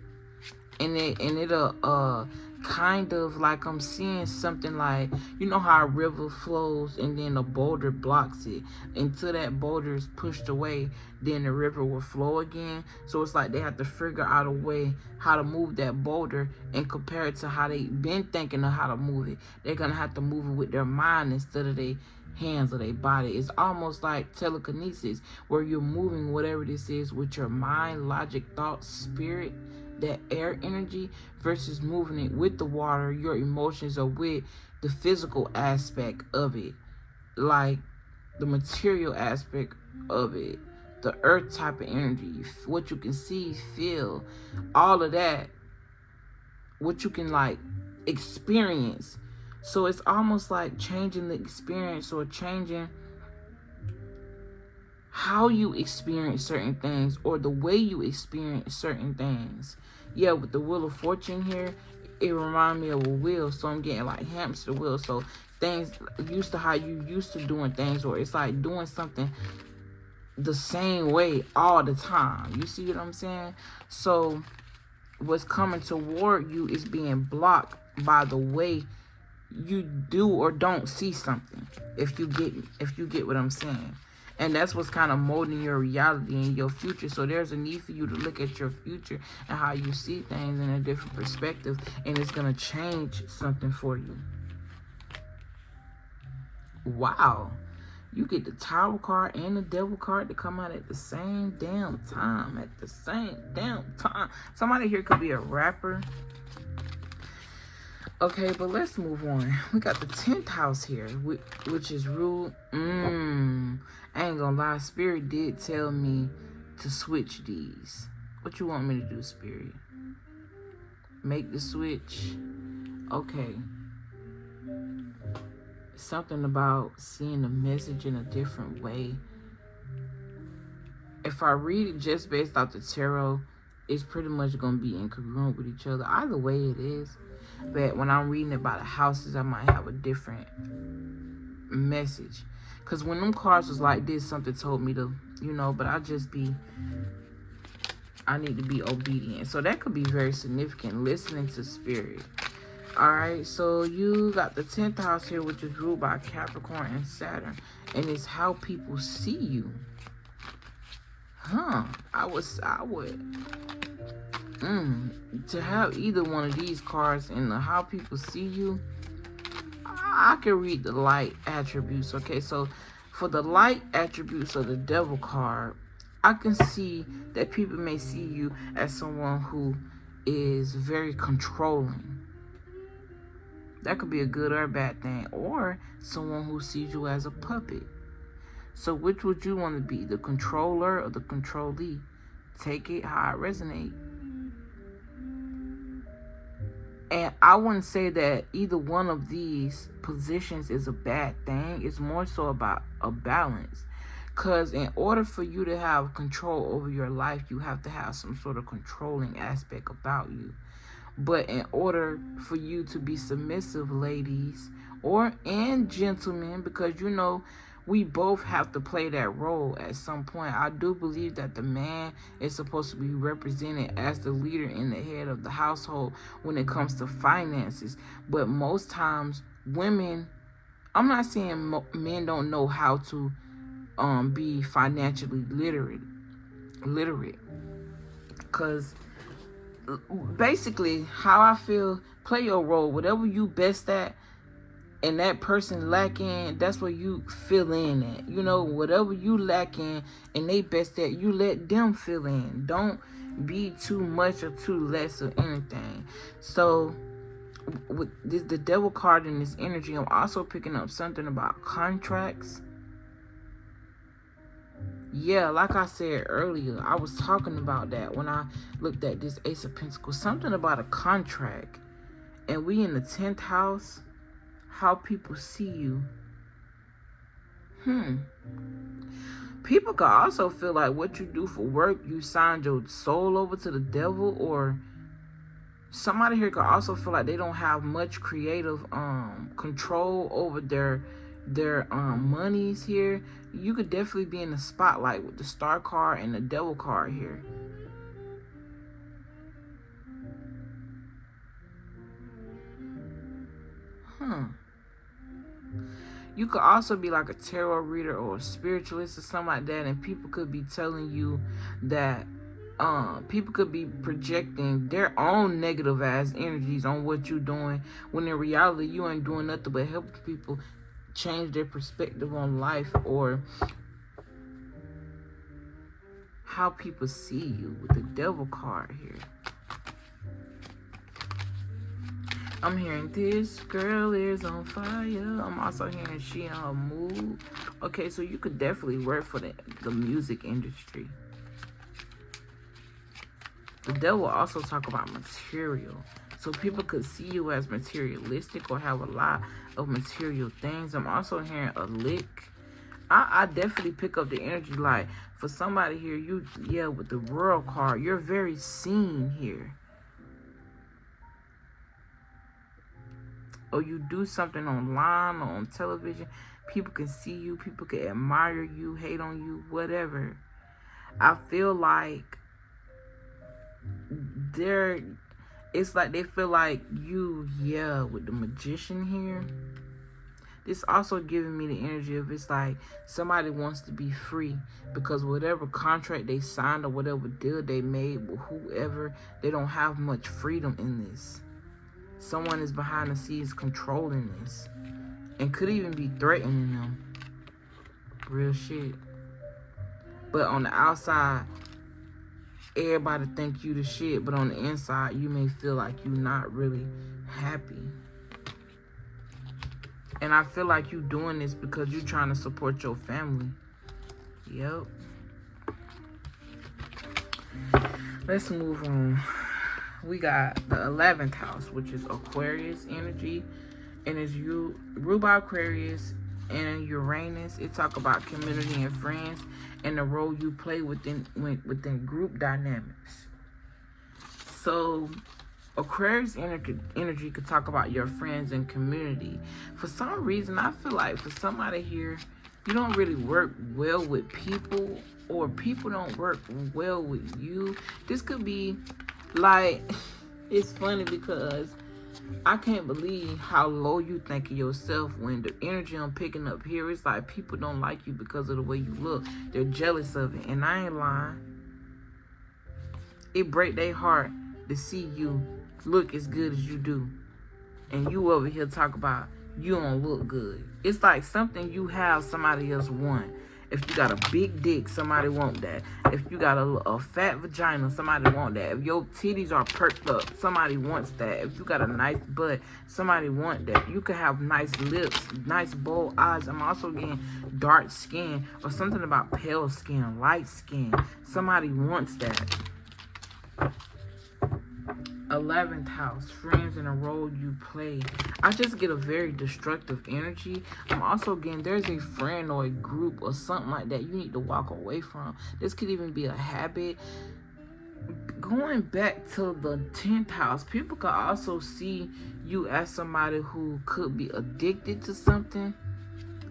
And it'll kind of like I'm seeing something like, you know how a river flows and then a boulder blocks it. Until that boulder is pushed away, then the river will flow again. So it's like they have to figure out a way how to move that boulder and compare it to how they been thinking of how to move it. They're gonna have to move it with their mind instead of their hands or their body. It's almost like telekinesis, where you're moving whatever this is with your mind, logic, thoughts, spirit, that air energy, versus moving it with the water, your emotions, or with the physical aspect of it, like the material aspect of it, the earth type of energy, what you can see, feel, all of that, what you can like experience. So it's almost like changing the experience, or changing how you experience certain things, or the way you experience certain things. Yeah, with the Wheel of Fortune here, it reminds me of a wheel. So I'm getting like hamster wheel. So things used to how you used to doing things, or it's like doing something the same way all the time. You see what I'm saying? So what's coming toward you is being blocked by the way you do or don't see something. If you get what I'm saying. And that's what's kind of molding your reality and your future. So there's a need for you to look at your future and how you see things in a different perspective. And it's going to change something for you. Wow. You get the Tower card and the Devil card to come out at the same damn time. At the same damn time. Somebody here could be a rapper. Okay, but let's move on. We got the 10th house here, which is ruled. I ain't gonna lie, Spirit did tell me to switch these. What you want me to do, Spirit? Make the switch? Okay. Something about seeing the message in a different way. If I read it just based off the tarot, it's pretty much gonna be incongruent with each other. Either way it is. But when I'm reading about the houses, I might have a different message. Because when them cards was like this, something told me to, but I need to be obedient. So that could be very significant, listening to Spirit. Alright, so you got the 10th house here, which is ruled by Capricorn and Saturn. And it's how people see you. I would to have either one of these cards in the how people see you, I can read the light attributes. Okay, so for the light attributes of the Devil card, I can see that people may see you as someone who is very controlling. That could be a good or a bad thing. Or someone who sees you as a puppet. So which would you want to be? The controller or the controllee? Take it how it resonates. And I wouldn't say that either one of these positions is a bad thing. It's more so about a balance. Because in order for you to have control over your life, you have to have some sort of controlling aspect about you. But in order for you to be submissive, ladies, and gentlemen, because we both have to play that role at some point. I do believe that the man is supposed to be represented as the leader and the head of the household when it comes to finances. But most times, women, I'm not saying men don't know how to be financially literate. Because basically, how I feel, play your role. Whatever you best at, and that person lacking, that's where you fill in at. Whatever you lacking and they best at, you let them fill in. Don't be too much or too less of anything. So with the Devil card in this energy, I'm also picking up something about contracts. Yeah, like I said earlier, I was talking about that when I looked at this Ace of Pentacles. Something about a contract. And we in the 10th house. How people see you. People could also feel like what you do for work, you signed your soul over to the devil, or somebody here could also feel like they don't have much creative control over their monies here. You could definitely be in the spotlight with the Star card and the Devil card here. You could also be like a tarot reader or a spiritualist or something like that, and people could be telling you that people could be projecting their own negative ass energies on what you're doing, when in reality you ain't doing nothing but helping people change their perspective on life or how people see you, with the devil card here. I'm hearing this girl is on fire. I'm also hearing she in her mood. Okay, so you could definitely work for the music industry. The devil also talk about material. So people could see you as materialistic or have a lot of material things. I'm also hearing a lick. I definitely pick up the energy, like for somebody here, with the world card, you're very seen here. Or you do something online or on television, people can see you, people can admire you, hate on you, whatever. I feel like it's like they feel like you, with the magician here. This also giving me the energy of, it's like somebody wants to be free because whatever contract they signed or whatever deal they made with whoever, they don't have much freedom in this. Someone is behind the scenes controlling this and could even be threatening them. Real shit. But on the outside, everybody think you the shit, but on the inside, you may feel like you're not really happy. And I feel like you doing this because you're trying to support your family. Yep. Let's move on. We got the 11th house, which is Aquarius energy, and it's ruled by Aquarius and Uranus. It talk about community and friends and the role you play within group dynamics. So Aquarius energy could talk about your friends and community. For some reason, I feel like for somebody here, you don't really work well with people, or people don't work well with you. This could be like, it's funny because I can't believe how low you think of yourself when the energy I'm picking up here, it's like people don't like you because of the way you look. They're jealous of it. And I ain't lying. It break their heart to see you look as good as you do. And you over here talk about you don't look good. It's like something you have, somebody else want. If you got a big dick, somebody want that. If you got a fat vagina, somebody want that. If your titties are perked up, somebody wants that. If you got a nice butt, somebody want that. You can have nice lips, nice bold eyes. I'm also getting dark skin or something about pale skin, light skin. Somebody wants that. 11th house, friends and the role you play. I just get a very destructive energy. I'm also getting there's a friend or a group or something like that you need to walk away from. This could even be a habit. Going back to the 10th house, people could also see you as somebody who could be addicted to something.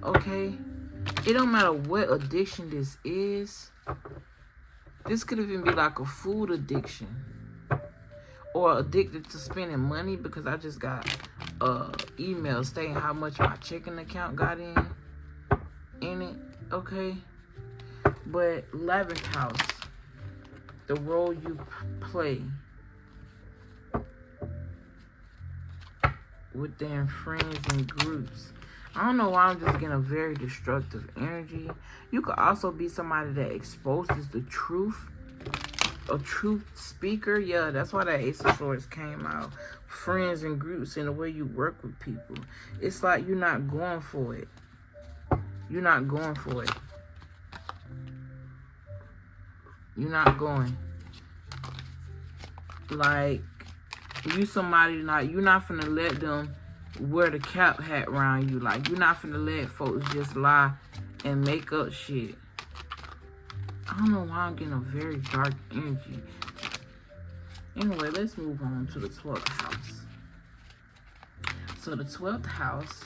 Okay? It don't matter what addiction this is. This could even be like a food addiction. Or addicted to spending money, because I just got email stating how much my checking account got in it. Okay, but 11th house, the role you play within friends and groups. I don't know why I'm just getting a very destructive energy. You could also be somebody that exposes the truth. A truth speaker. Yeah, that's why that Ace of Swords came out. Friends and groups and the way you work with people. It's like you're not going for it. You're not going for it. You're not going. Like, you somebody, like, you're not finna let them wear the cap hat around you. Like, you're not finna let folks just lie and make up shit. I don't know why I'm getting a very dark energy. Anyway, let's move on to the 12th house. So the 12th house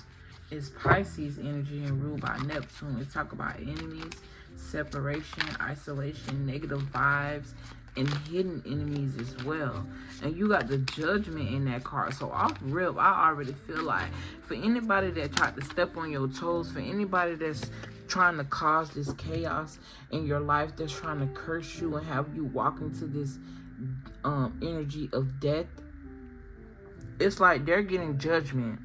is Pisces energy and ruled by Neptune. It talk about enemies, separation, isolation, negative vibes, and hidden enemies as well. And you got the Judgment in that card. So off rip, I already feel like for anybody that tried to step on your toes, for anybody that's trying to cause this chaos in your life, that's trying to curse you and have you walk into this energy of death, it's like they're getting judgment.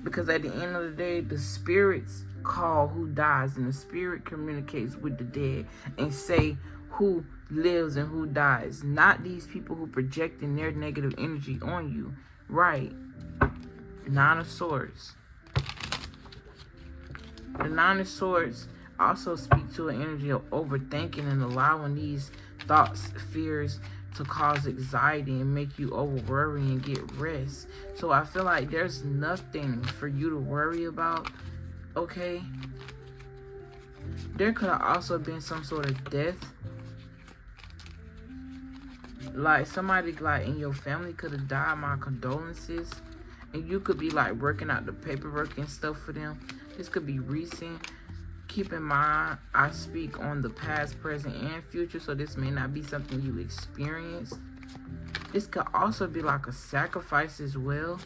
Because at the end of the day, the spirits call who dies, and the spirit communicates with the dead and say who lives and who dies. Not these people who projecting their negative energy on you. Right. Nine of Swords. The Nine of Swords also speak to an energy of overthinking and allowing these thoughts, fears to cause anxiety and make you over worry and get rest. So I feel like there's nothing for you to worry about, okay? There could have also been some sort of death. Like somebody like in your family could have died. My condolences. And you could be like working out the paperwork and stuff for them. This could be recent. Keep in mind, I speak on the past, present, and future, so this may not be something you experienced. This could also be like a sacrifice as well.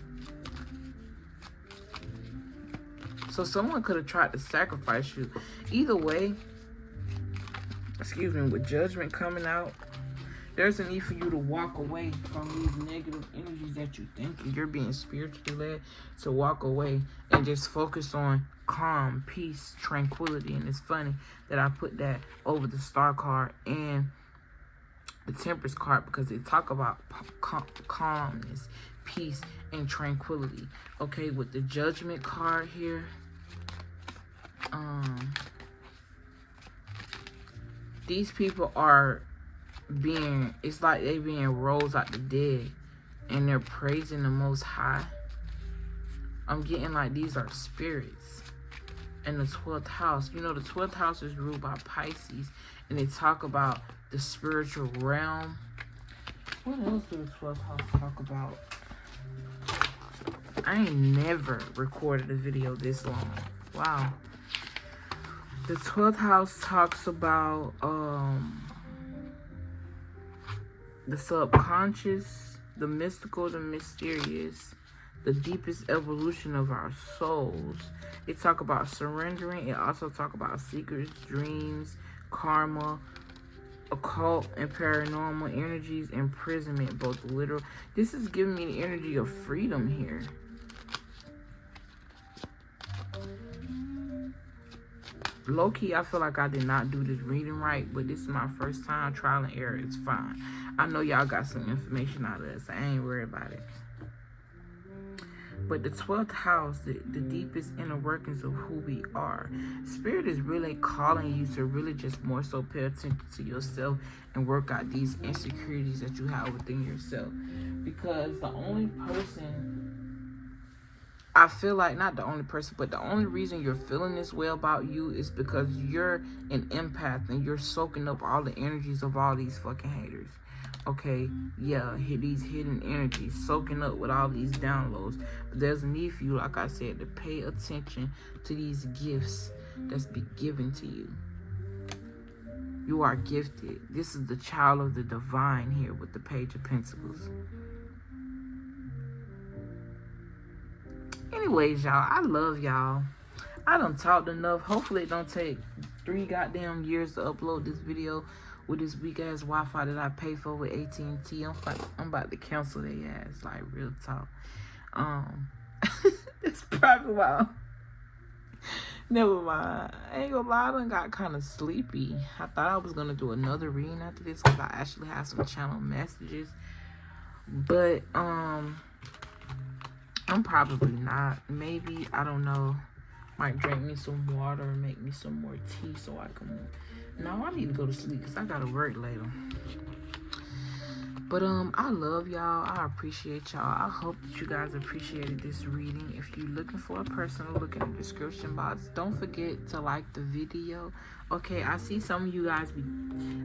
So someone could have tried to sacrifice you. Either way, excuse me, with Judgment coming out, there's a need for you to walk away from these negative energies that you think you're being spiritually led to walk away and just focus on calm, peace, tranquility. And it's funny that I put that over the Star card and the Temperance card because they talk about calmness, peace, and tranquility. Okay, with the Judgment card here, these people are being, it's like they being rose out the dead and they're praising the Most High. I'm getting like these are spirits. And the 12th house, you know, the 12th house is ruled by Pisces, and they talk about the spiritual realm. What else do the 12th house talk about? I ain't never recorded a video this long. Wow. The 12th house talks about the subconscious, the mystical, the mysterious, the deepest evolution of our souls. It talk about surrendering. It also talk about secrets, dreams, karma, occult and paranormal energies, imprisonment, both literal. This is giving me the energy of freedom here. Low-key, I feel like I did not do this reading right, but this is my first time. Trial and error. It's fine. I know y'all got some information out of this. I ain't worried about it. But the 12th house, the deepest inner workings of who we are. Spirit is really calling you to really just more so pay attention to yourself and work out these insecurities that you have within yourself. Because the only person, I feel like, not the only person, but the only reason you're feeling this way about you is because you're an empath and you're soaking up all the energies of all these fucking haters. Okay, yeah, these hidden energies, soaking up with all these downloads. But there's a need for you, like I said, to pay attention to these gifts that's been given to you. You are gifted. This is the child of the divine here with the Page of Pentacles. Anyways, y'all, I love y'all. I done talked enough. Hopefully it don't take 3 goddamn years to upload this video with this weak ass Wi-Fi that I pay for with AT&T. I'm about to cancel their ass, like real talk. It's probably why. Never mind. I ain't gonna lie, I done got kind of sleepy. I thought I was gonna do another reading after this because I actually have some channel messages, but I'm probably not. Maybe, I don't know. Might drink me some water and make me some more tea so I can. No, I need to go to sleep because I gotta work later. But I love y'all. I appreciate y'all. I hope that you guys appreciated this reading. If you're looking for a personal, look in the description box. Don't forget to like the video. Okay, I see some of you guys be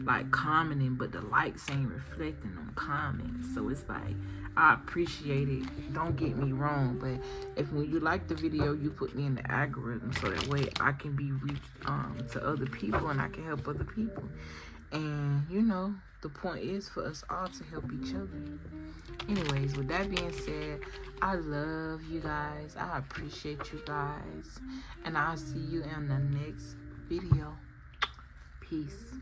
like commenting, but the likes ain't reflecting them comments. So it's like, I appreciate it. Don't get me wrong, but if when you like the video, you put me in the algorithm so that way I can be reached to other people and I can help other people. And, you know, the point is for us all to help each other. Anyways, with that being said, I love you guys. I appreciate you guys. And I'll see you in the next video. Peace.